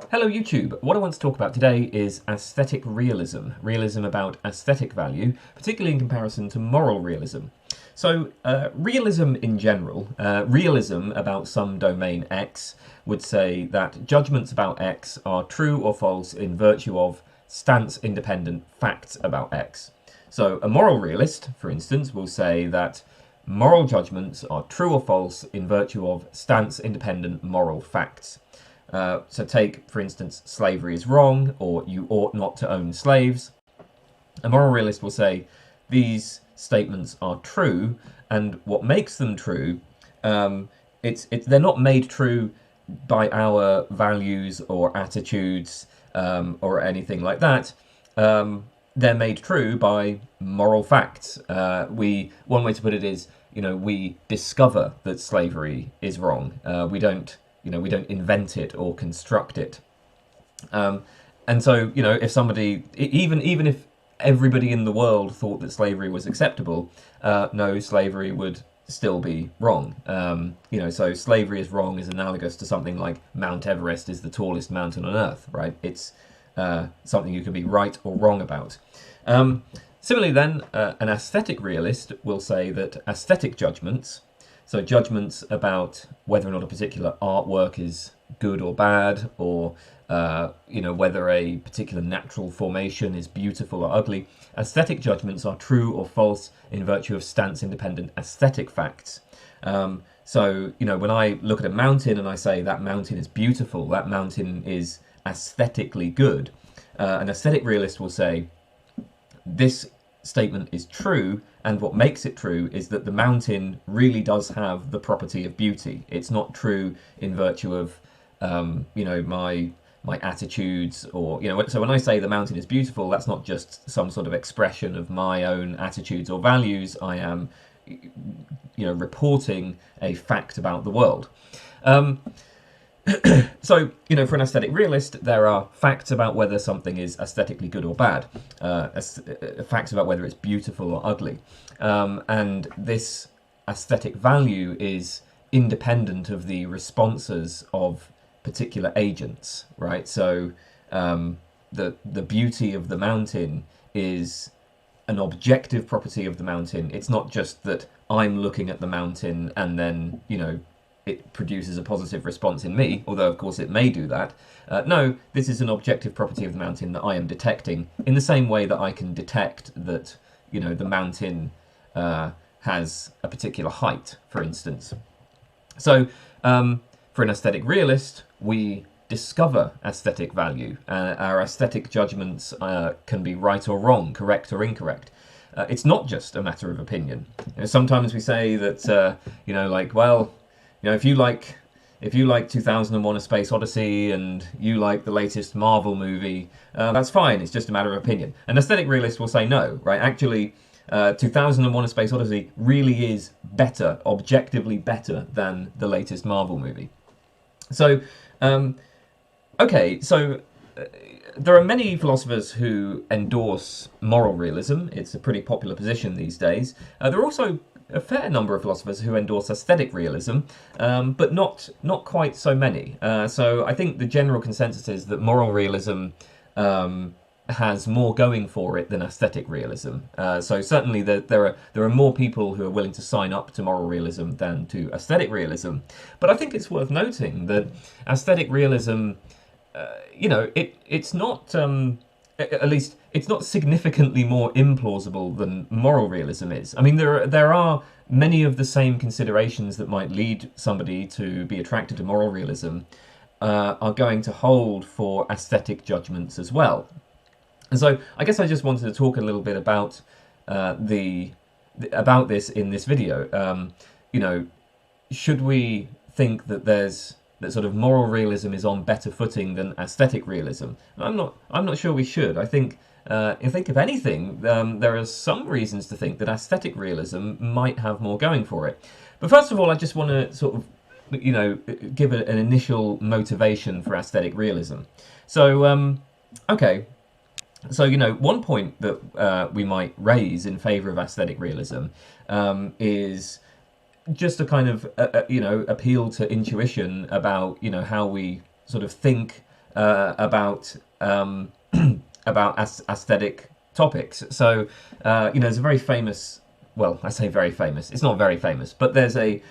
Hello YouTube! What I want to talk about today is aesthetic realism. Realism about aesthetic value, particularly in comparison to moral realism. So, realism in general, realism about some domain X, would say that judgments about X are true or false in virtue of stance-independent facts about X. So, a moral realist, for instance, will say that moral judgments are true or false in virtue of stance-independent moral facts. So take, for instance, slavery is wrong, or you ought not to own slaves. A moral realist will say these statements are true, and what makes them true, they're not made true by our values or attitudes or anything like that. They're made true by moral facts. One way to put it is, we discover that slavery is wrong. We don't invent it or construct it. And so, if somebody, even if everybody in the world thought that slavery was acceptable, no, slavery would still be wrong. So slavery is wrong is analogous to something like Mount Everest is the tallest mountain on Earth, right? It's something you can be right or wrong about. Similarly then, an aesthetic realist will say that aesthetic judgments, so judgments about whether or not a particular artwork is good or bad, or whether a particular natural formation is beautiful or ugly, aesthetic judgments are true or false in virtue of stance-independent aesthetic facts. So when I look at a mountain and I say that mountain is beautiful, that mountain is aesthetically good, an aesthetic realist will say this statement is true, and what makes it true is that the mountain really does have the property of beauty. It's not true in virtue of my attitudes, or so when I say the mountain is beautiful, that's not just some sort of expression of my own attitudes or values. I am reporting a fact about the world. So, for an aesthetic realist, there are facts about whether something is aesthetically good or bad, facts about whether it's beautiful or ugly. And this aesthetic value is independent of the responses of particular agents, right? So the beauty of the mountain is an objective property of the mountain. It's not just that I'm looking at the mountain and then, it produces a positive response in me, although of course it may do that. No, this is an objective property of the mountain that I am detecting in the same way that I can detect that, the mountain has a particular height, for instance. So for an aesthetic realist, we discover aesthetic value. Our aesthetic judgments can be right or wrong, correct or incorrect. It's not just a matter of opinion. Sometimes we say that, if you like 2001: A Space Odyssey and you like the latest Marvel movie, that's fine. It's just a matter of opinion. An aesthetic realist will say no, right? Actually, 2001: A Space Odyssey really is better, objectively better than the latest Marvel movie. So, there are many philosophers who endorse moral realism. It's a pretty popular position these days. There are also a fair number of philosophers who endorse aesthetic realism, but not quite so many. So I think the general consensus is that moral realism has more going for it than aesthetic realism. So certainly there are more people who are willing to sign up to moral realism than to aesthetic realism. But I think it's worth noting that aesthetic realism, it's not, at least it's not significantly more implausible than moral realism is. I mean, there are many of the same considerations that might lead somebody to be attracted to moral realism are going to hold for aesthetic judgments as well. And so I guess I just wanted to talk a little bit about about this in this video. Should we think that that sort of moral realism is on better footing than aesthetic realism? I'm not sure we should. I think if anything, there are some reasons to think that aesthetic realism might have more going for it. But first of all, I just want to sort of, give an initial motivation for aesthetic realism. So, okay. So, one point that we might raise in favour of aesthetic realism is just a kind of, appeal to intuition about, how we sort of think about about aesthetic topics. So there's a very famous. Well, I say very famous. It's not very famous, but there's a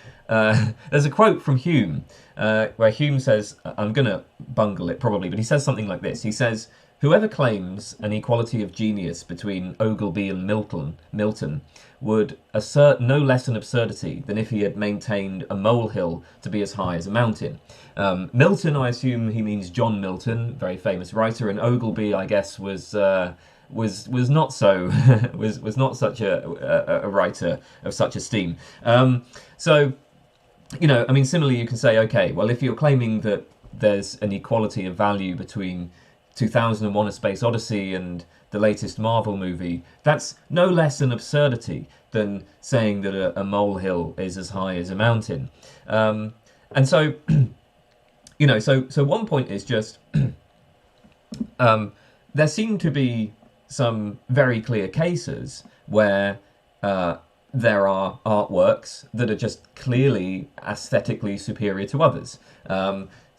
quote from Hume where Hume says, I'm going to bungle it probably, but he says something like this. He says, "Whoever claims an equality of genius between Ogilvy and Milton would assert no less an absurdity than if he had maintained a molehill to be as high as a mountain." Milton, I assume he means John Milton, very famous writer, and Ogilvy, I guess, was not so was not such a writer of such esteem. So, I mean, similarly, you can say, okay, well, if you're claiming that there's an equality of value between 2001: A Space Odyssey and the latest Marvel movie, that's no less an absurdity than saying that a molehill is as high as a mountain. And so, so one point is just there seem to be some very clear cases where there are artworks that are just clearly aesthetically superior to others.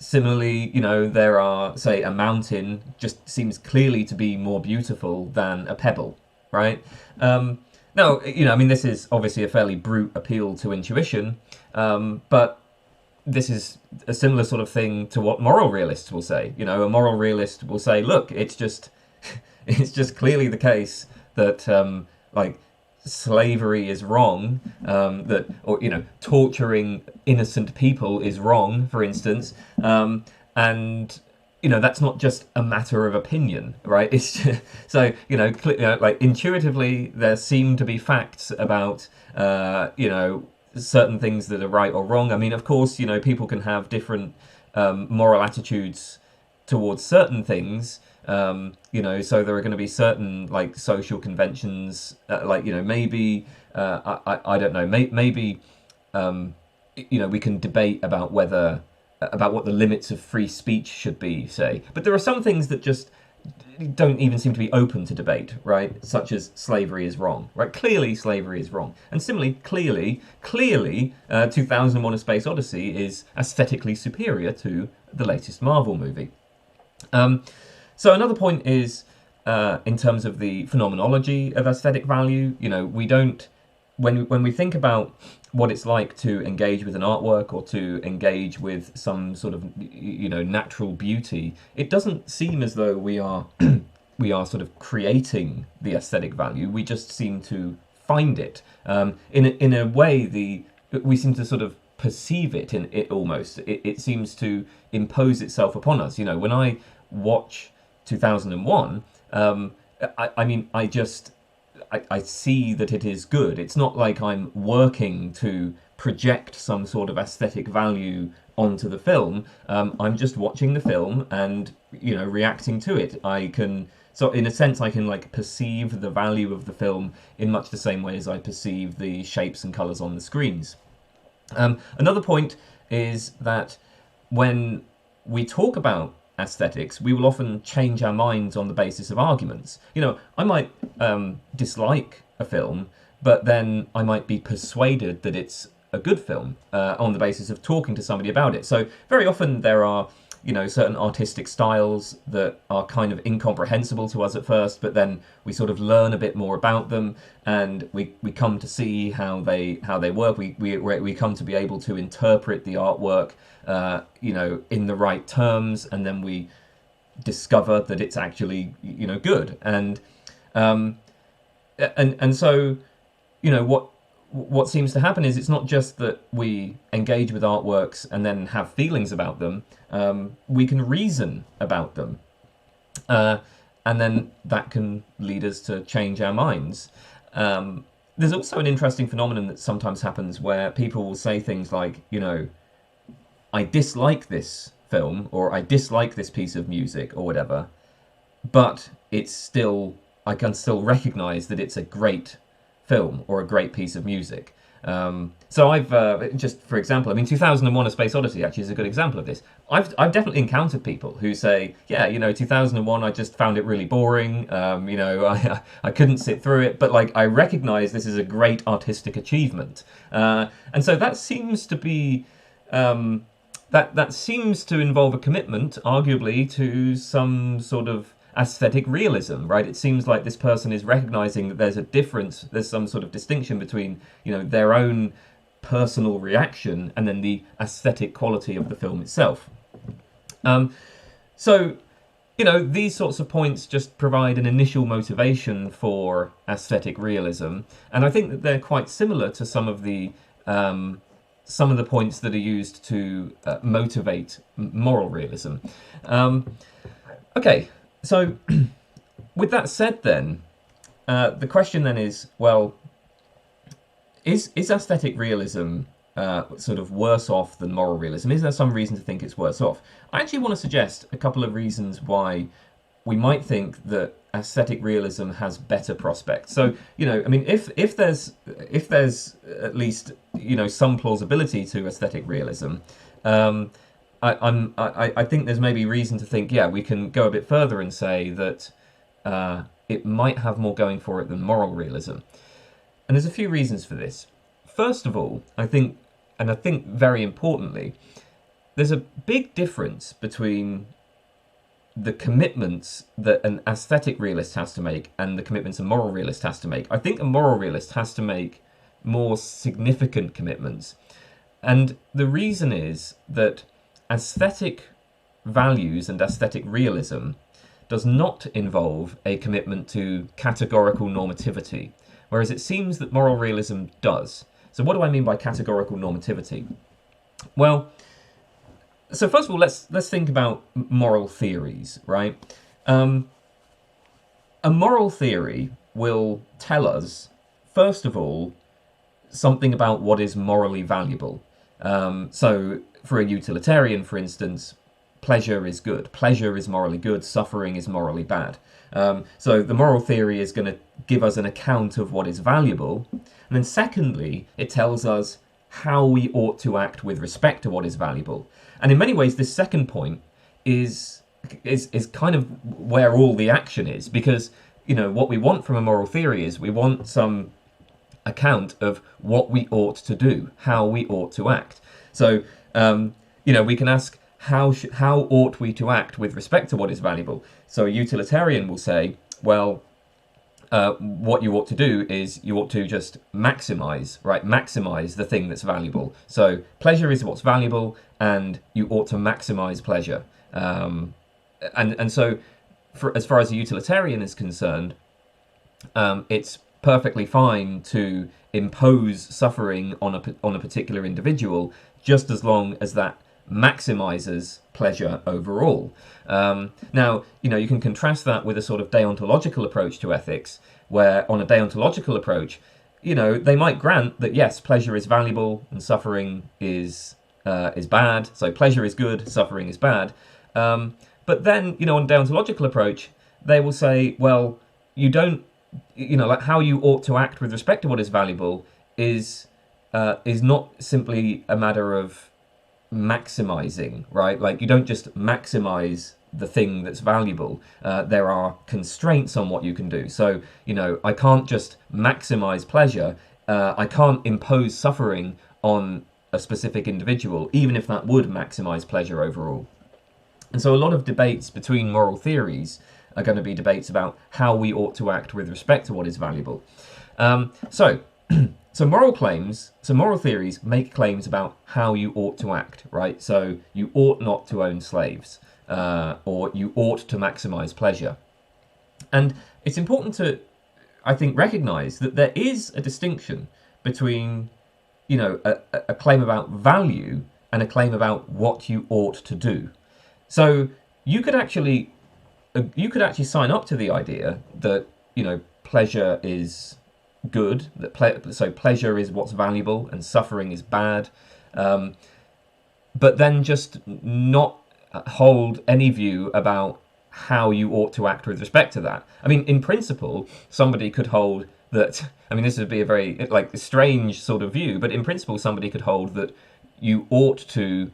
Similarly, there are, say, a mountain just seems clearly to be more beautiful than a pebble, right? Now, I mean, this is obviously a fairly brute appeal to intuition, but this is a similar sort of thing to what moral realists will say. A moral realist will say, look, it's just clearly the case that slavery is wrong, or torturing innocent people is wrong, for instance, and that's not just a matter of opinion, right? It's just, so intuitively there seem to be facts about certain things that are right or wrong. I mean, of course, people can have different moral attitudes towards certain things. So there are going to be certain social conventions, maybe I don't know, maybe we can debate about what the limits of free speech should be, say. But there are some things that just don't even seem to be open to debate, right? Such as slavery is wrong, right? Clearly, slavery is wrong. And similarly, clearly, 2001: A Space Odyssey is aesthetically superior to the latest Marvel movie. So another point is, in terms of the phenomenology of aesthetic value, we don't, when we think about what it's like to engage with an artwork or to engage with some sort of, natural beauty, it doesn't seem as though we are sort of creating the aesthetic value. We just seem to find it. In a way, we seem to sort of perceive it in it almost. It seems to impose itself upon us. When I watch 2001, I mean, I see that it is good. It's not like I'm working to project some sort of aesthetic value onto the film. I'm just watching the film and, reacting to it. So in a sense, I can perceive the value of the film in much the same way as I perceive the shapes and colours on the screens. Another point is that when we talk about aesthetics, we will often change our minds on the basis of arguments. I might dislike a film, but then I might be persuaded that it's a good film on the basis of talking to somebody about it. So very often there are, certain artistic styles that are kind of incomprehensible to us at first, but then we sort of learn a bit more about them, and we come to see how they work. We come to be able to interpret the artwork in the right terms, and then we discover that it's actually good. And so what seems to happen is it's not just that we engage with artworks and then have feelings about them. We can reason about them, and then that can lead us to change our minds. There's also an interesting phenomenon that sometimes happens where people will say things like, I dislike this film, or I dislike this piece of music, or whatever, but I can still recognize that it's a great film or a great piece of music. So I've just, for example, 2001: A Space Odyssey actually is a good example of this. I've definitely encountered people who say, 2001, I just found it really boring. I couldn't sit through it, but I recognize this is a great artistic achievement. And so that seems to be that seems to involve a commitment, arguably, to some sort of aesthetic realism, right? It seems like this person is recognizing that there's a difference, there's some sort of distinction between, their own personal reaction and then the aesthetic quality of the film itself. So, these sorts of points just provide an initial motivation for aesthetic realism, and I think that they're quite similar to some of the points that are used to motivate moral realism. Okay, so with that said, then the question then is, well, is aesthetic realism sort of worse off than moral realism? Is there some reason to think it's worse off? I actually want to suggest a couple of reasons why we might think that aesthetic realism has better prospects. So, if there's at least some plausibility to aesthetic realism, I think there's maybe reason to think, we can go a bit further and say that it might have more going for it than moral realism. And there's a few reasons for this. First of all, I think very importantly, there's a big difference between the commitments that an aesthetic realist has to make and the commitments a moral realist has to make. I think a moral realist has to make more significant commitments. And the reason is that aesthetic values and aesthetic realism does not involve a commitment to categorical normativity, whereas it seems that moral realism does. So what do I mean by categorical normativity? Well, so first of all, let's think about moral theories, right? A moral theory will tell us, first of all, something about what is morally valuable. So for a utilitarian, for instance, pleasure is good. Pleasure is morally good. Suffering is morally bad. So the moral theory is going to give us an account of what is valuable. And then secondly, it tells us how we ought to act with respect to what is valuable. And in many ways, this second point is kind of where all the action is, because, what we want from a moral theory is we want some account of what we ought to do, how we ought to act. So, we can ask, how ought we to act with respect to what is valuable? So a utilitarian will say, well, what you ought to do is you ought to just maximize the thing that's valuable. So pleasure is what's valuable, and you ought to maximize pleasure. And so, as far as a utilitarian is concerned, it's perfectly fine to impose suffering on a particular individual, just as long as that maximizes pleasure overall. Now, you can contrast that with a sort of deontological approach to ethics, where on a deontological approach, they might grant that yes, pleasure is valuable and suffering is bad. So pleasure is good, suffering is bad. But then, on a deontological approach, they will say, well, you don't, like how you ought to act with respect to what is valuable is not simply a matter of maximizing, right? Like you don't just maximize the thing that's valuable. There are constraints on what you can do. So, I can't just maximize pleasure. I can't impose suffering on a specific individual, even if that would maximize pleasure overall. And so a lot of debates between moral theories are going to be debates about how we ought to act with respect to what is valuable. So moral theories make claims about how you ought to act, right? So you ought not to own slaves, or you ought to maximize pleasure. And it's important to, I think, recognize that there is a distinction between, a claim about value and a claim about what you ought to do. So you could actually sign up to the idea that, pleasure is good, so pleasure is what's valuable and suffering is bad, but then just not hold any view about how you ought to act with respect to that. I mean, in principle, somebody could hold that, this would be a very strange sort of view, but in principle somebody could hold that you ought to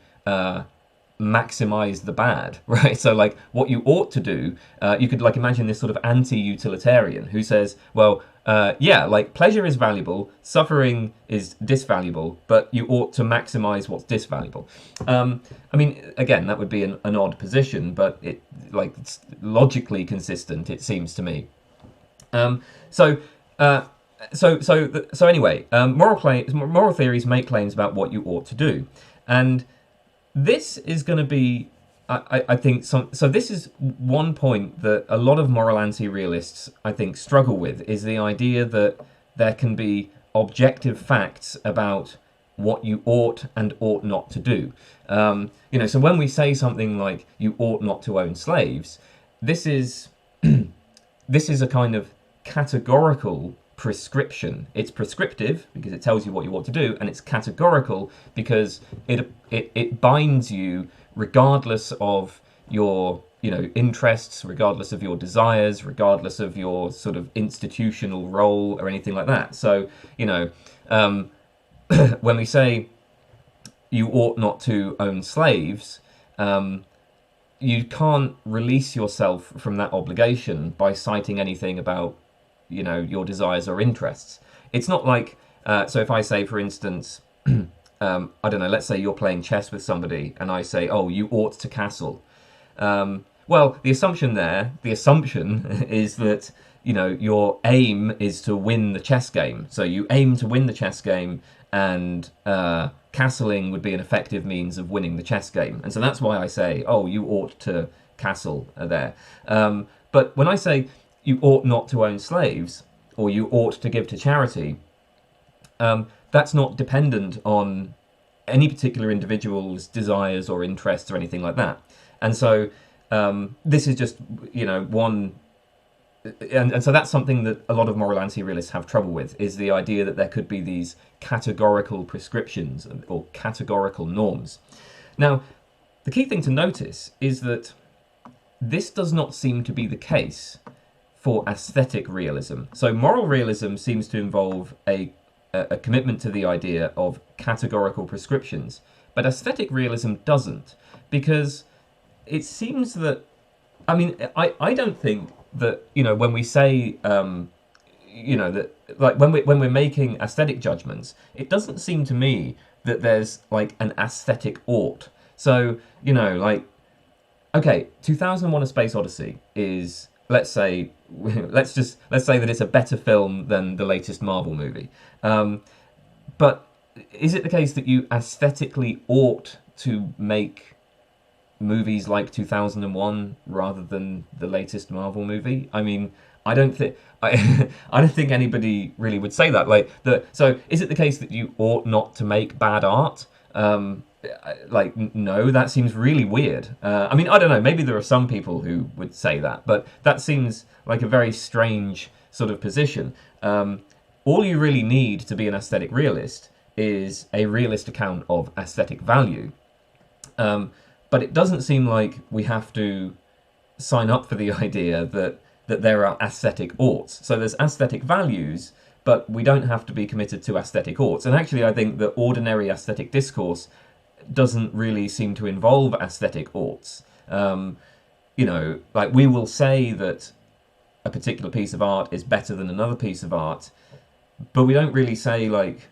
maximize the bad, right? So what you ought to do, you could imagine this sort of anti-utilitarian who says, well, yeah, like pleasure is valuable, suffering is disvaluable, but you ought to maximize what's disvaluable. I mean, again, that would be an odd position, but it's logically consistent, it seems to me. Um, so, uh, so anyway, moral theories make claims about what you ought to do, and this is going to be, I think, so this is one point that a lot of moral anti-realists, I think, struggle with, is the idea that there can be objective facts about what you ought and ought not to do. So when we say something like you ought not to own slaves, this is this is a kind of categorical prescription. It's prescriptive because it tells you what you ought to do, and it's categorical because it binds you regardless of your interests, regardless of your desires, regardless of your sort of institutional role or anything like that. So when we say you ought not to own slaves, you can't release yourself from that obligation by citing anything about your desires or interests. It's not like so if I say, for instance, I don't know, let's say you're playing chess with somebody and I say, oh, you ought to castle. Well, the assumption is that your aim is to win the chess game. So you aim to win the chess game, and castling would be an effective means of winning the chess game. And so that's why I say, oh, you ought to castle there. But when I say you ought not to own slaves, or you ought to give to charity, that's not dependent on any particular individual's desires or interests or anything like that. And so this is just, one... And so that's something that a lot of moral anti-realists have trouble with, is the idea that there could be these categorical prescriptions or categorical norms. Now, the key thing to notice is that this does not seem to be the case for aesthetic realism. So moral realism seems to involve a commitment to the idea of categorical prescriptions, but aesthetic realism doesn't, because it seems that, I don't think that when we say that, like, when we're making aesthetic judgments, it doesn't seem to me that there's like an aesthetic ought. So okay, 2001: A Space Odyssey is, let's say that it's a better film than the latest Marvel movie. But is it the case that you aesthetically ought to make movies like 2001 rather than the latest Marvel movie? I mean, I don't think anybody really would say that. So is it the case that you ought not to make bad art? No, that seems really weird. I don't know, maybe there are some people who would say that, but that seems like a very strange sort of position. All you really need to be an aesthetic realist is a realist account of aesthetic value. But it doesn't seem like we have to sign up for the idea that there are aesthetic oughts. So there's aesthetic values, but we don't have to be committed to aesthetic oughts. And actually, I think that ordinary aesthetic discourse doesn't really seem to involve aesthetic oughts. Like, we will say that a particular piece of art is better than another piece of art, but we don't really say like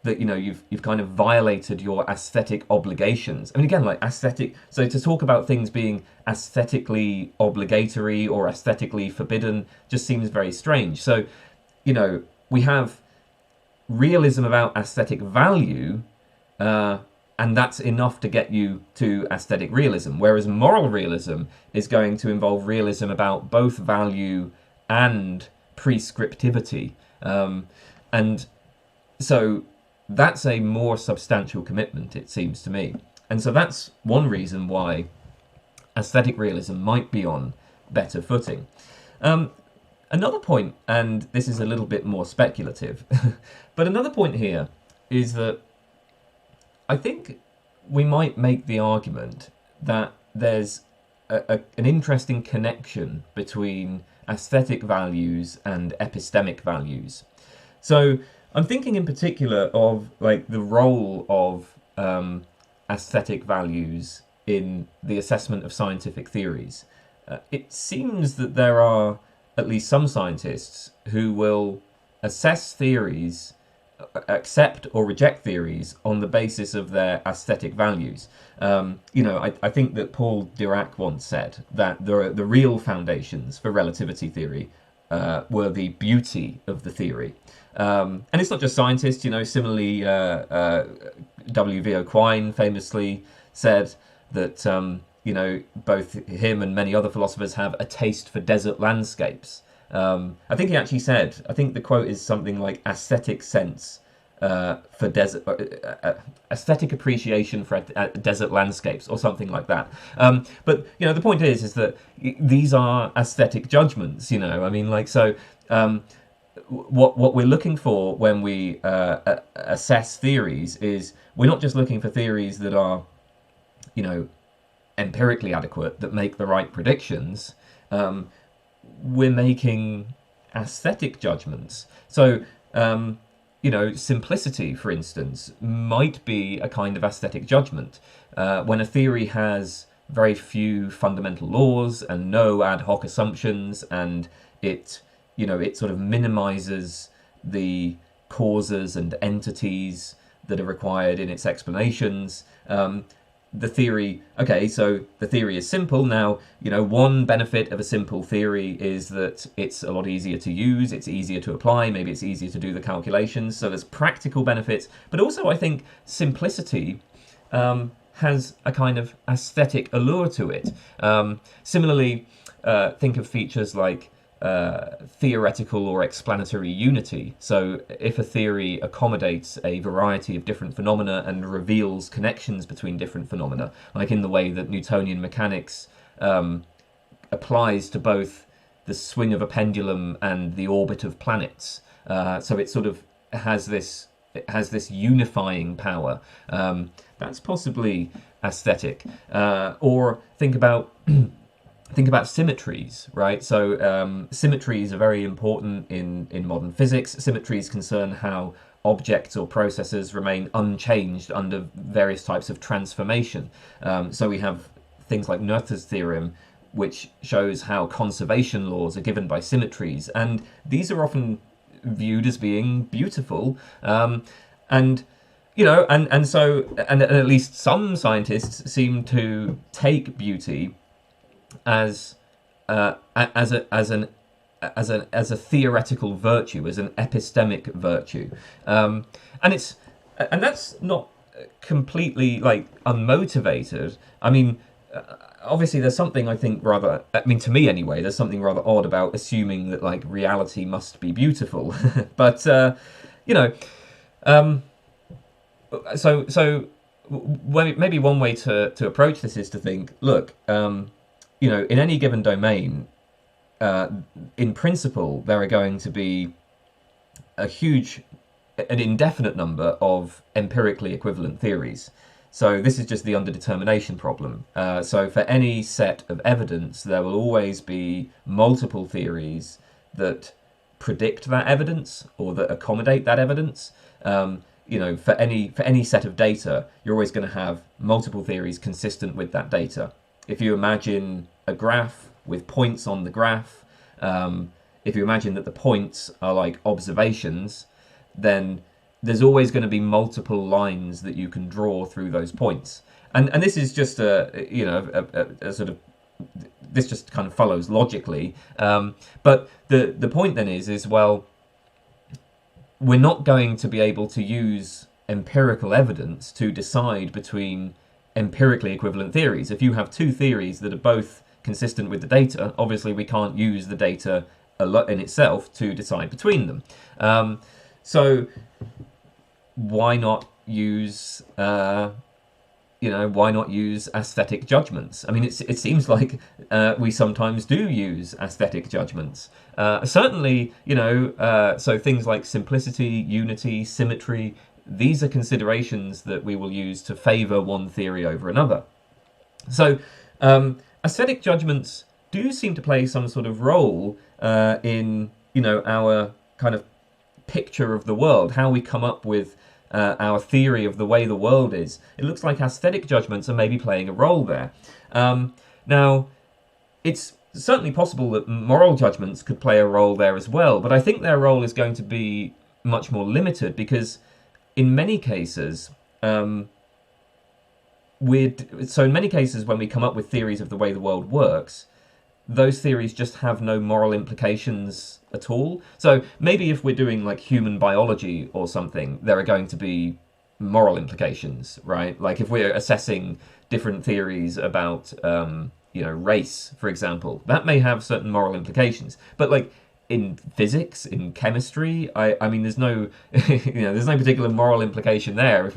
that you've kind of violated your aesthetic obligations. Again, like aesthetic, so to talk about things being aesthetically obligatory or aesthetically forbidden just seems very strange. So we have realism about aesthetic value, and that's enough to get you to aesthetic realism, whereas moral realism is going to involve realism about both value and prescriptivity. And so that's a more substantial commitment, it seems to me. And so that's one reason why aesthetic realism might be on better footing. Another point, and this is a little bit more speculative, but another point here is that I think we might make the argument that there's an interesting connection between aesthetic values and epistemic values. So I'm thinking in particular of like the role of aesthetic values in the assessment of scientific theories. It seems that there are at least some scientists who will assess theories, accept or reject theories on the basis of their aesthetic values. I think that Paul Dirac once said that the real foundations for relativity theory were the beauty of the theory. And it's not just scientists, similarly, W.V. Quine famously said that, both him and many other philosophers have a taste for desert landscapes. I think he actually said, I think the quote is something like aesthetic sense for desert, aesthetic appreciation for desert landscapes, or something like that. But the point is that these are aesthetic judgments. What we're looking for when we assess theories is we're not just looking for theories that are, empirically adequate, that make the right predictions. We're making aesthetic judgments. So, simplicity, for instance, might be a kind of aesthetic judgment. When a theory has very few fundamental laws and no ad hoc assumptions, and it sort of minimizes the causes and entities that are required in its explanations. The theory is simple. Now, one benefit of a simple theory is that it's a lot easier to use, it's easier to apply, maybe it's easier to do the calculations, so there's practical benefits. But also, I think simplicity has a kind of aesthetic allure to it. Similarly, think of features like theoretical or explanatory unity. So if a theory accommodates a variety of different phenomena and reveals connections between different phenomena, like in the way that Newtonian mechanics applies to both the swing of a pendulum and the orbit of planets, so it sort of has this unifying power, that's possibly aesthetic. Or think about symmetries, right? So symmetries are very important in modern physics. Symmetries concern how objects or processes remain unchanged under various types of transformation. So we have things like Noether's theorem, which shows how conservation laws are given by symmetries, and these are often viewed as being beautiful. And at least some scientists seem to take beauty as a theoretical virtue, as an epistemic virtue, and that's not completely unmotivated. Obviously, there's something to me anyway, there's something rather odd about assuming that reality must be beautiful, but so maybe one way to approach this is to think, look. In any given domain, in principle, there are going to be an indefinite number of empirically equivalent theories. So this is just the underdetermination problem. So for any set of evidence, there will always be multiple theories that predict that evidence or that accommodate that evidence. For any set of data, you're always going to have multiple theories consistent with that data. If you imagine a graph with points on the graph, if you imagine that the points are like observations, then there's always going to be multiple lines that you can draw through those points. And this is just a sort of, this just kind of follows logically. But the point then is well, we're not going to be able to use empirical evidence to decide between empirically equivalent theories. If you have two theories that are both consistent with the data, obviously we can't use the data in itself to decide between them. So why not use aesthetic judgments? It seems like we sometimes do use aesthetic judgments. Certainly, so things like simplicity, unity, symmetry, these are considerations that we will use to favor one theory over another. So aesthetic judgments do seem to play some sort of role in our kind of picture of the world, how we come up with our theory of the way the world is. It looks like aesthetic judgments are maybe playing a role there. Now, it's certainly possible that moral judgments could play a role there as well, but I think their role is going to be much more limited because in many cases, in many cases when we come up with theories of the way the world works, those theories just have no moral implications at all. So maybe if we're doing like human biology or something, there are going to be moral implications, right? Like if we're assessing different theories about, race, for example, that may have certain moral implications. But like in physics, in chemistry, I mean, there's no, there's no particular moral implication there.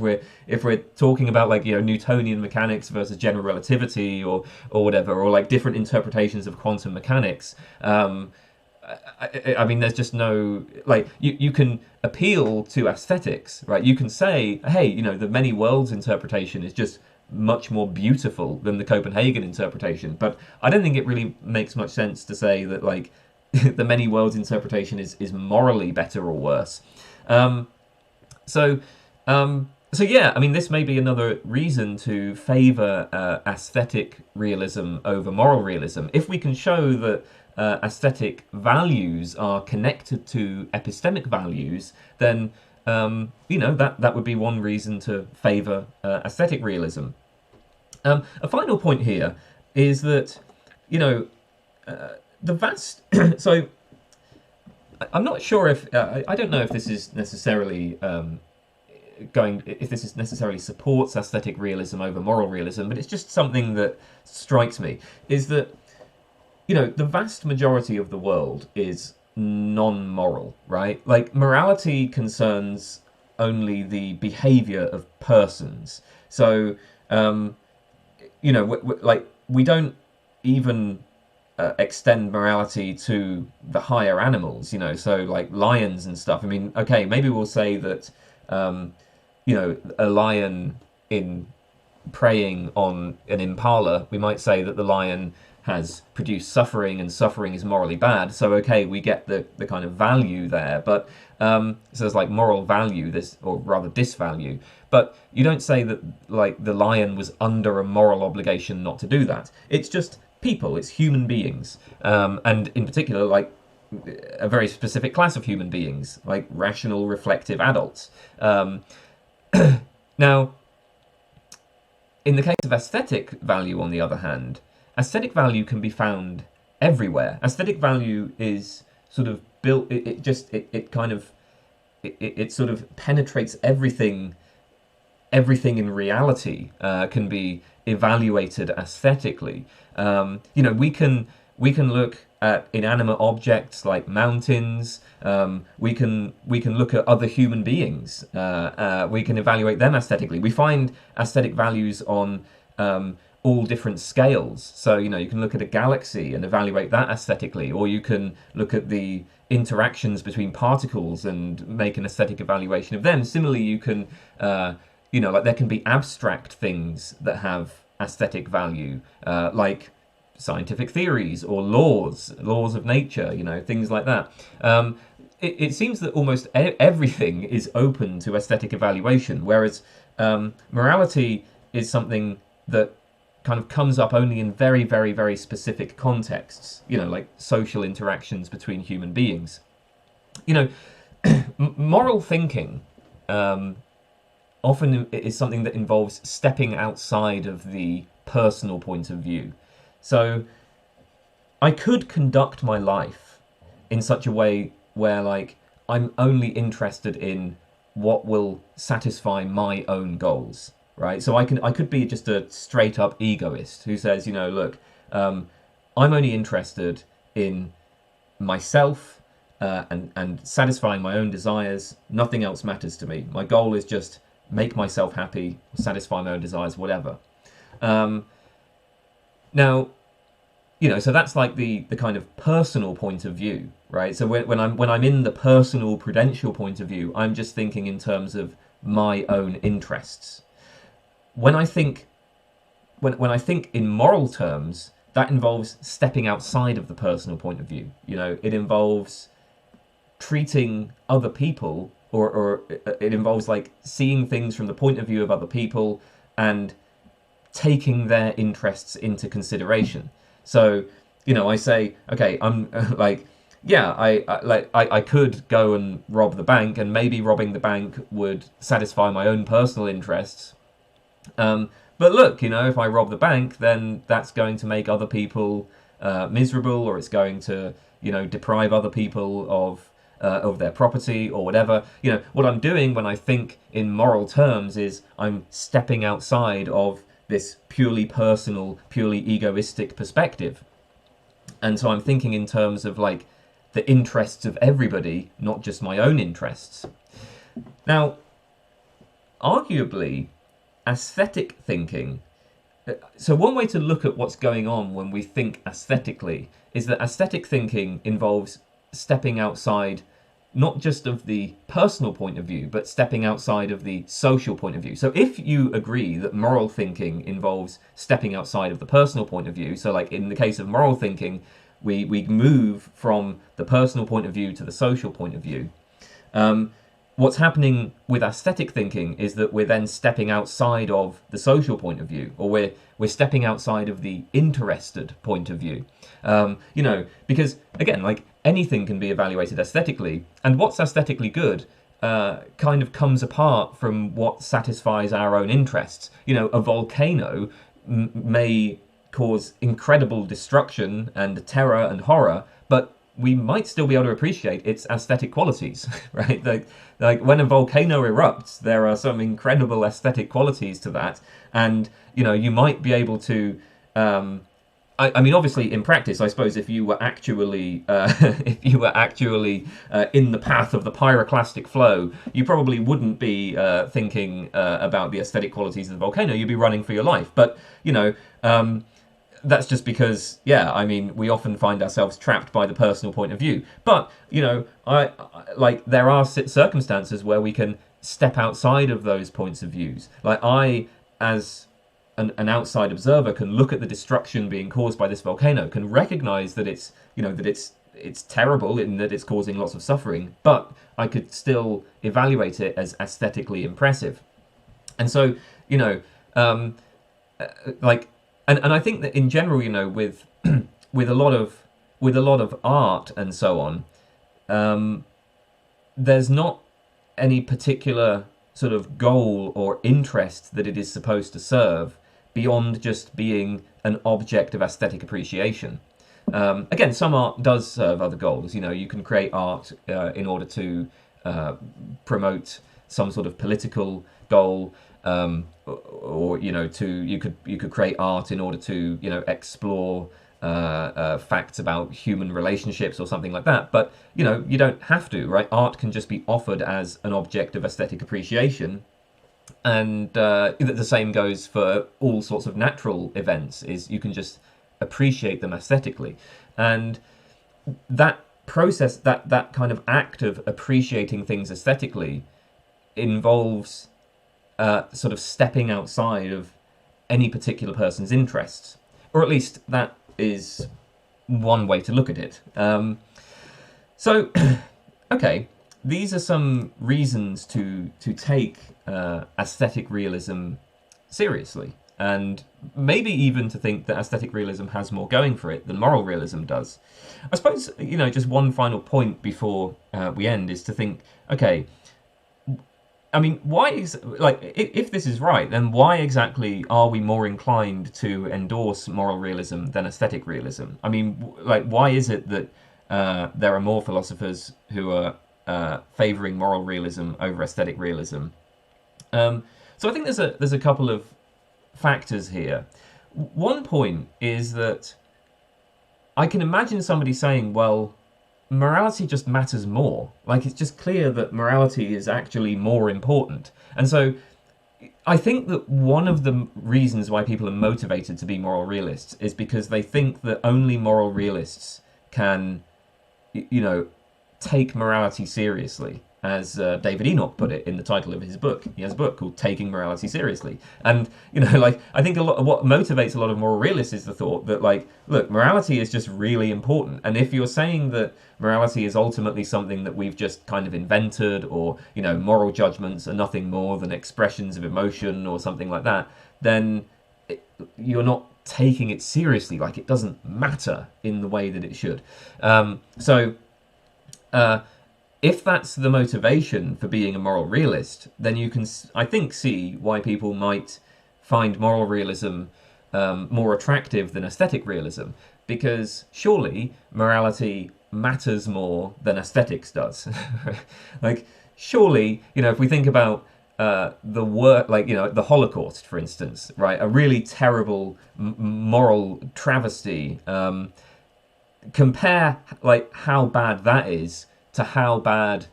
If we're talking about like Newtonian mechanics versus general relativity or whatever, or like different interpretations of quantum mechanics. I mean, there's just no, like, you can appeal to aesthetics, right? You can say, hey, the many worlds interpretation is just much more beautiful than the Copenhagen interpretation. But I don't think it really makes much sense to say that, like, the many worlds interpretation is morally better or worse. So yeah, I mean, this may be another reason to favour aesthetic realism over moral realism. If we can show that aesthetic values are connected to epistemic values, then that would be one reason to favour aesthetic realism. A final point here is that the vast so I'm not sure if I don't know if this is necessarily if this is necessarily supports aesthetic realism over moral realism, but it's just something that strikes me is that the vast majority of the world is non-moral, right? Like, morality concerns only the behavior of persons. So, we don't even extend morality to the higher animals, so like lions and stuff. I mean, okay, maybe we'll say that, a lion in preying on an impala, we might say that the lion has produced suffering and suffering is morally bad. So, okay, we get the kind of value there, but so there's like moral value, or rather disvalue. But you don't say that like the lion was under a moral obligation not to do that. It's just people, it's human beings, and in particular, like a very specific class of human beings, like rational, reflective adults. Now, in the case of aesthetic value, on the other hand, aesthetic value can be found everywhere. Aesthetic value is sort of built. It sort of penetrates everything. Everything in reality can be evaluated aesthetically. We can look at inanimate objects like mountains. We can look at other human beings. We can evaluate them aesthetically. We find aesthetic values on all different scales. So you can look at a galaxy and evaluate that aesthetically, or you can look at the interactions between particles and make an aesthetic evaluation of them. Similarly, you can like there can be abstract things that have aesthetic value, like scientific theories or laws of nature, things like that. It seems that almost everything is open to aesthetic evaluation, whereas morality is something that kind of comes up only in very, very, very specific contexts, like social interactions between human beings. Moral thinking often is something that involves stepping outside of the personal point of view. So I could conduct my life in such a way where, like, I'm only interested in what will satisfy my own goals, right? So I could be just a straight up egoist who says, look, I'm only interested in myself and satisfying my own desires. Nothing else matters to me. My goal is just make myself happy, satisfy my own desires, whatever. Now, so that's like the kind of personal point of view, right? So when I'm in the personal prudential point of view, I'm just thinking in terms of my own interests. When I think in moral terms, that involves stepping outside of the personal point of view. It involves treating other people, or it involves like seeing things from the point of view of other people and taking their interests into consideration. So I say, okay, I'm like, yeah, I could go and rob the bank, and maybe robbing the bank would satisfy my own personal interests. But look, if I rob the bank, then that's going to make other people miserable, or it's going to, deprive other people of their property or whatever. What I'm doing when I think in moral terms is I'm stepping outside of this purely personal, purely egoistic perspective. And so I'm thinking in terms of like the interests of everybody, not just my own interests. Now, arguably, aesthetic thinking. So one way to look at what's going on when we think aesthetically is that aesthetic thinking involves stepping outside not just of the personal point of view, but stepping outside of the social point of view. So if you agree that moral thinking involves stepping outside of the personal point of view, so like in the case of moral thinking, we move from the personal point of view to the social point of view. What's happening with aesthetic thinking is that we're then stepping outside of the social point of view, or we're stepping outside of the interested point of view. Because again, like anything can be evaluated aesthetically, and what's aesthetically good kind of comes apart from what satisfies our own interests. A volcano may cause incredible destruction and terror and horror, but we might still be able to appreciate its aesthetic qualities, right? Like when a volcano erupts, there are some incredible aesthetic qualities to that, and you might be able to. I mean, obviously, in practice, I suppose if you were actually in the path of the pyroclastic flow, you probably wouldn't be thinking about the aesthetic qualities of the volcano. You'd be running for your life. But that's just because, we often find ourselves trapped by the personal point of view. But I like there are circumstances where we can step outside of those points of views. Like I, as an outside observer, can look at the destruction being caused by this volcano, can recognize that it's it's terrible in that it's causing lots of suffering, but I could still evaluate it as aesthetically impressive. And so like. And I think that in general, with with a lot of art and so on, there's not any particular sort of goal or interest that it is supposed to serve beyond just being an object of aesthetic appreciation. Again, some art does serve other goals. You can create art in order to promote some sort of political goal. Or you could create art in order to explore facts about human relationships or something like that. But you don't have to, right? Art can just be offered as an object of aesthetic appreciation, and the same goes for all sorts of natural events. Is you can just appreciate them aesthetically, and that process, that kind of act of appreciating things aesthetically, involves sort of stepping outside of any particular person's interests, or at least that is one way to look at it. So, okay, these are some reasons to take aesthetic realism seriously, and maybe even to think that aesthetic realism has more going for it than moral realism does. I suppose just one final point before we end is to think, okay, I mean, if this is right, then why exactly are we more inclined to endorse moral realism than aesthetic realism? I mean, why is it that there are more philosophers who are favouring moral realism over aesthetic realism? So I think there's a couple of factors here. One point is that I can imagine somebody saying, well, morality just matters more. Like, it's just clear that morality is actually more important. And so I think that one of the reasons why people are motivated to be moral realists is because they think that only moral realists can, take morality seriously. As David Enoch put it in the title of his book. He has a book called Taking Morality Seriously. And, I think a lot of what motivates a lot of moral realists is the thought that, look, morality is just really important. And if you're saying that morality is ultimately something that we've just kind of invented, or, moral judgments are nothing more than expressions of emotion or something like that, then you're not taking it seriously, like it doesn't matter in the way that it should. If that's the motivation for being a moral realist, then you can, I think, see why people might find moral realism more attractive than aesthetic realism, because surely morality matters more than aesthetics does. Like, surely, if we think about the work, like, the Holocaust, for instance, right? A really terrible moral travesty. Compare, like, how bad that is to how bad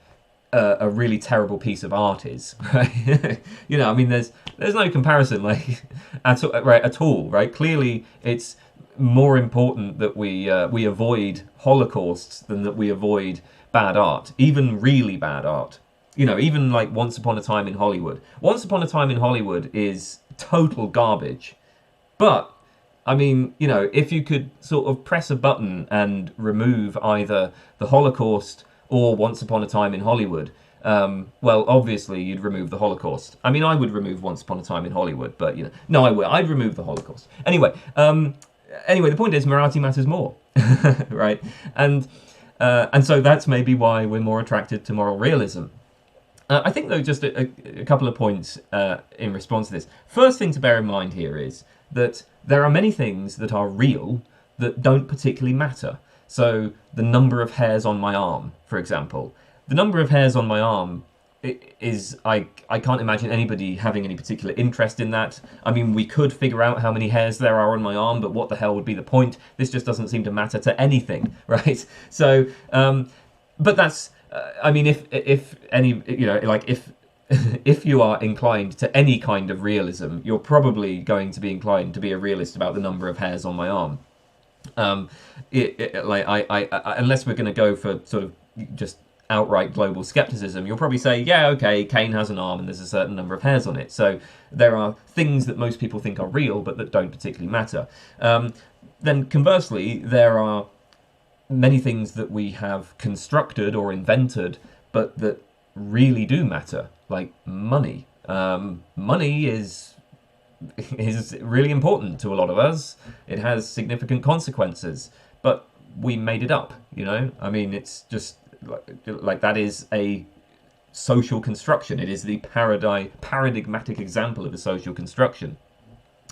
a really terrible piece of art is, right? I mean, there's no comparison, like, at all, right? Clearly, it's more important that we avoid holocausts than that we avoid bad art, even really bad art. Even like Once Upon a Time in Hollywood. Once Upon a Time in Hollywood is total garbage, but I mean, if you could sort of press a button and remove either the Holocaust or Once Upon a Time in Hollywood, well, obviously you'd remove the Holocaust. I mean, I would remove Once Upon a Time in Hollywood, but no, I'd remove the Holocaust. Anyway, the point is morality matters more, right? And so that's maybe why we're more attracted to moral realism. I think, though, just a couple of points in response to this. First thing to bear in mind here is that there are many things that are real that don't particularly matter. So the number of hairs on my arm, for example. The number of hairs on my arm is, I can't imagine anybody having any particular interest in that. I mean, we could figure out how many hairs there are on my arm, but what the hell would be the point? This just doesn't seem to matter to anything, right? So, but that's, I mean, if any, like if you are inclined to any kind of realism, you're probably going to be inclined to be a realist about the number of hairs on my arm. Unless we're going to go for sort of just outright global skepticism, you'll probably say, yeah, okay, Cain has an arm and there's a certain number of hairs on it. So there are things that most people think are real but that don't particularly matter. Then conversely, there are many things that we have constructed or invented but that really do matter, like money. Money is really important to a lot of us. It has significant consequences, but we made it up, I mean, it's just like that is a social construction. It is the paradigmatic example of a social construction.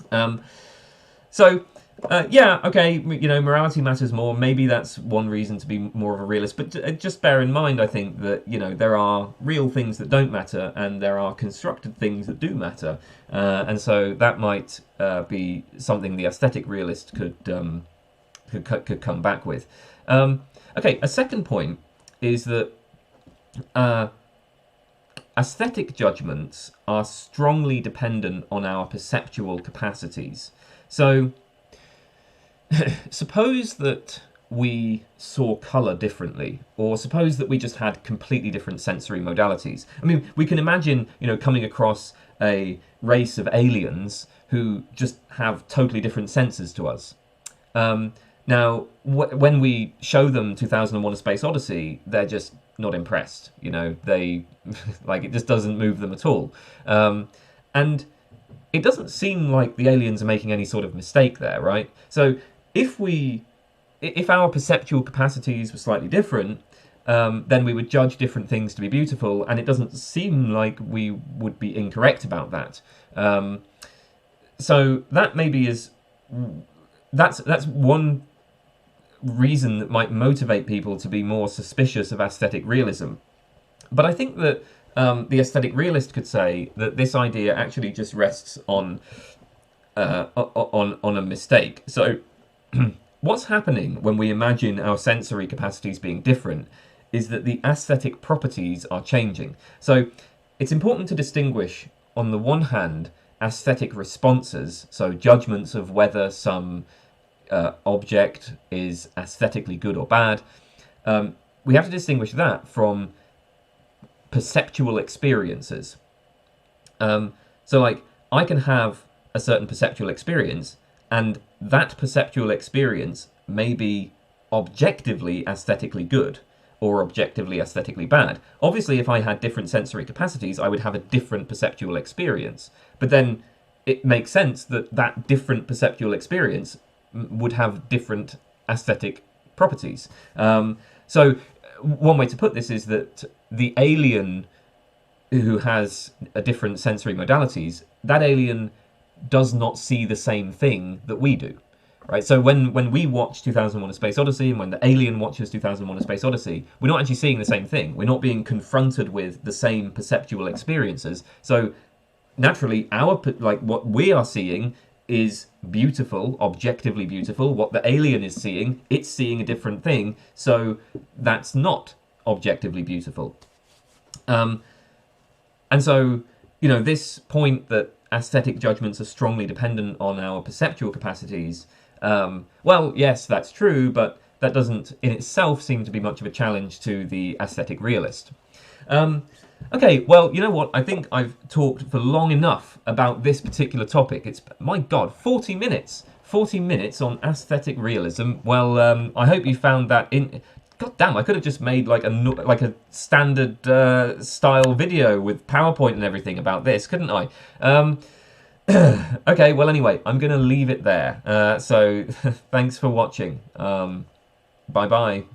Morality matters more. Maybe that's one reason to be more of a realist. But just bear in mind, I think, that there are real things that don't matter, and there are constructed things that do matter. And so that might be something the aesthetic realist could come back with. A second point is that aesthetic judgments are strongly dependent on our perceptual capacities. So suppose that we saw colour differently, or suppose that we just had completely different sensory modalities. I mean, we can imagine, coming across a race of aliens who just have totally different senses to us. Now, when we show them 2001: A Space Odyssey, they're just not impressed. They like, it just doesn't move them at all. And it doesn't seem like the aliens are making any sort of mistake there, right? So if our perceptual capacities were slightly different, then we would judge different things to be beautiful, and it doesn't seem like we would be incorrect about that. So that maybe is that's one reason that might motivate people to be more suspicious of aesthetic realism. But I think that the aesthetic realist could say that this idea actually just rests on a mistake. So what's happening when we imagine our sensory capacities being different is that the aesthetic properties are changing. So it's important to distinguish, on the one hand, aesthetic responses, so judgments of whether some object is aesthetically good or bad. We have to distinguish that from perceptual experiences. So like, I can have a certain perceptual experience, and that perceptual experience may be objectively aesthetically good or objectively aesthetically bad. Obviously, if I had different sensory capacities, I would have a different perceptual experience. But then it makes sense that that different perceptual experience would have different aesthetic properties. So one way to put this is that the alien who has a different sensory modalities, that alien does not see the same thing that we do. Right, so when we watch 2001: A Space Odyssey, and when the alien watches 2001: A Space Odyssey, we're not actually seeing the same thing. We're not being confronted with the same perceptual experiences. So naturally, what we are seeing is beautiful, objectively beautiful. What the alien is seeing, it's seeing a different thing. So that's not objectively beautiful. And so, this point that aesthetic judgments are strongly dependent on our perceptual capacities, well, yes, that's true, but that doesn't in itself seem to be much of a challenge to the aesthetic realist. Okay, well, you know what? I think I've talked for long enough about this particular topic. It's, my God, 40 minutes. 40 minutes on aesthetic realism. Well, I hope you found that God damn, I could have just made like a standard style video with PowerPoint and everything about this, couldn't I? Okay, well, anyway, I'm going to leave it there. So thanks for watching. Bye-bye.